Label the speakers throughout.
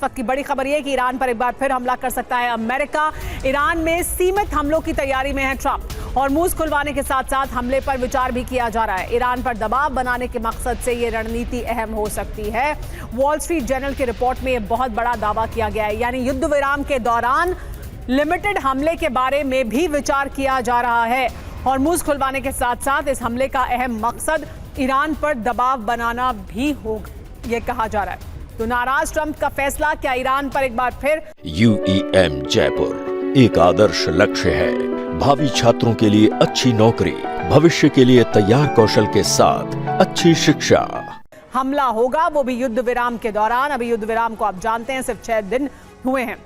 Speaker 1: इस वक्त की बड़ी खबर यह कि ईरान पर एक बार फिर हमला कर सकता है अमेरिका। ईरान में सीमित हमलों की तैयारी में है ट्रंप। हॉर्मूज खुलवाने के साथ साथ हमले पर विचार भी किया जा रहा है। ईरान पर दबाव बनाने के मकसद से ये रणनीति अहम हो सकती है। वॉल स्ट्रीट जर्नल की रिपोर्ट में यह बहुत बड़ा दावा किया गया है, यानी युद्ध विराम के दौरान लिमिटेड हमले के बारे में भी विचार किया जा रहा है। हॉर्मूज खुलवाने के साथ साथ इस हमले का अहम मकसद ईरान पर दबाव बनाना भी होगा, यह कहा जा रहा है। तो नाराज ट्रंप का फैसला क्या ईरान पर एक बार फिर?
Speaker 2: UEM जयपुर एक आदर्श लक्ष्य है। भावी छात्रों के लिए अच्छी नौकरी, भविष्य के लिए तैयार कौशल के साथ अच्छी शिक्षा।
Speaker 1: हमला होगा, वो भी युद्ध विराम के दौरान। अभी युद्ध विराम को आप जानते हैं सिर्फ 6 दिन हुए हैं।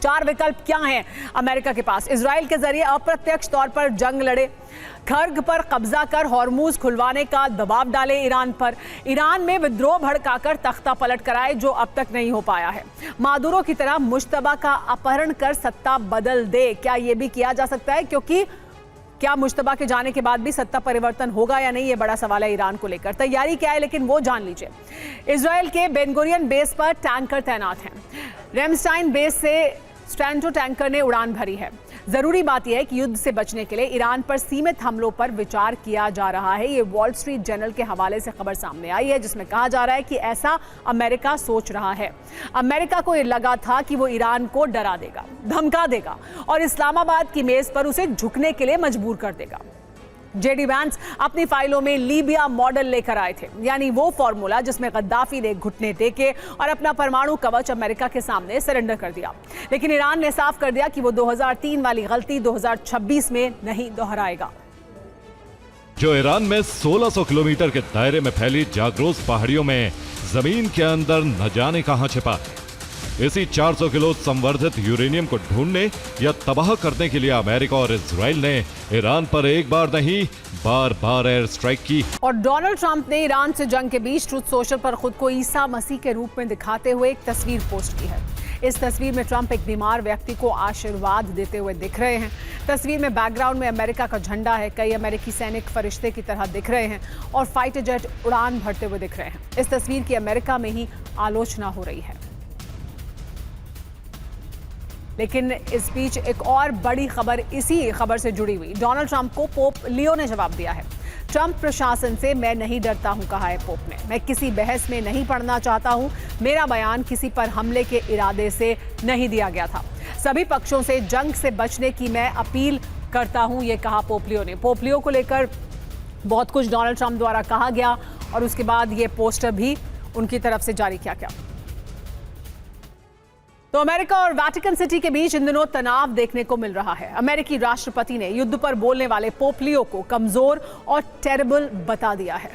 Speaker 1: 4 विकल्प क्या हैं अमेरिका के पास? इजराइल के जरिए अप्रत्यक्ष तौर पर जंग लड़े, खर्ग पर कब्जा कर हॉर्मूज खुलवाने का दबाव डाले ईरान पर, ईरान में विद्रोह भड़काकर तख्ता पलट कराए जो अब तक नहीं हो पाया है, मादुरो की तरह मुश्तबा का अपहरण कर सत्ता बदल दे। क्या यह भी किया जा सकता है? क्योंकि क्या मुश्तबा के जाने के बाद भी सत्ता परिवर्तन होगा या नहीं, ये बड़ा सवाल है ईरान को लेकर। तैयारी क्या है लेकिन वो जान लीजिए। इजराइल के बेनगुरियन बेस पर टैंकर तैनात हैं। रेमस्टाइन बेस से स्ट्रैंटो टैंकर ने उड़ान भरी है। जरूरी बात यह है कि युद्ध से बचने के लिए ईरान पर सीमित हमलों पर विचार किया जा रहा है। ये वॉल स्ट्रीट जर्नल के हवाले से खबर सामने आई है, जिसमें कहा जा रहा है कि ऐसा अमेरिका सोच रहा है। अमेरिका को ये लगा था कि वो ईरान को डरा देगा, धमका देगा और इस्लामाबाद की मेज पर उसे झुकने के लिए मजबूर कर देगा। जेडी वैंस अपनी फाइलों में लीबिया मॉडल लेकर आए थे, यानी वो फॉर्मूला जिसमें गद्दाफी ने घुटने टेके और अपना परमाणु कवच अमेरिका के सामने सरेंडर कर दिया। लेकिन ईरान ने साफ कर दिया कि वो 2003 वाली गलती 2026 में नहीं दोहराएगा।
Speaker 3: जो ईरान में 1600 किलोमीटर के दायरे में फैली जाग्रोस पहाड़ियों में जमीन के अंदर न जाने कहां छिपा है, इसी 400 किलो संवर्धित यूरेनियम को ढूंढने या तबाह करने के लिए अमेरिका और इजराइल ने ईरान पर एक बार नहीं बार बार एयर स्ट्राइक की।
Speaker 1: और डोनाल्ड ट्रंप ने ईरान से जंग के बीच ट्रुथ सोशल पर खुद को ईसा मसीह के रूप में दिखाते हुए एक तस्वीर पोस्ट की है। इस तस्वीर में ट्रंप एक बीमार व्यक्ति को आशीर्वाद देते हुए दिख रहे हैं। तस्वीर में बैकग्राउंड में अमेरिका का झंडा है, कई अमेरिकी सैनिक फरिश्ते की तरह दिख रहे हैं और फाइटर जेट उड़ान भरते हुए दिख रहे हैं। इस तस्वीर की अमेरिका में ही आलोचना हो रही है। लेकिन इस बीच एक और बड़ी खबर इसी खबर से जुड़ी हुई। डोनाल्ड ट्रंप को पोप लियो ने जवाब दिया है। ट्रंप प्रशासन से मैं नहीं डरता हूं, कहा है पोप ने। मैं किसी बहस में नहीं पड़ना चाहता हूं। मेरा बयान किसी पर हमले के इरादे से नहीं दिया गया था। सभी पक्षों से जंग से बचने की मैं अपील करता हूं, यह कहा पोप लियो ने। पोप लियो को लेकर बहुत कुछ डोनाल्ड ट्रंप द्वारा कहा गया और उसके बाद ये पोस्टर भी उनकी तरफ से जारी किया गया। तो अमेरिका और वेटिकन सिटी के बीच इन दिनों तनाव देखने को मिल रहा है। अमेरिकी राष्ट्रपति ने युद्ध पर बोलने वाले पोप लियो को कमजोर और टेरिबल बता दिया है।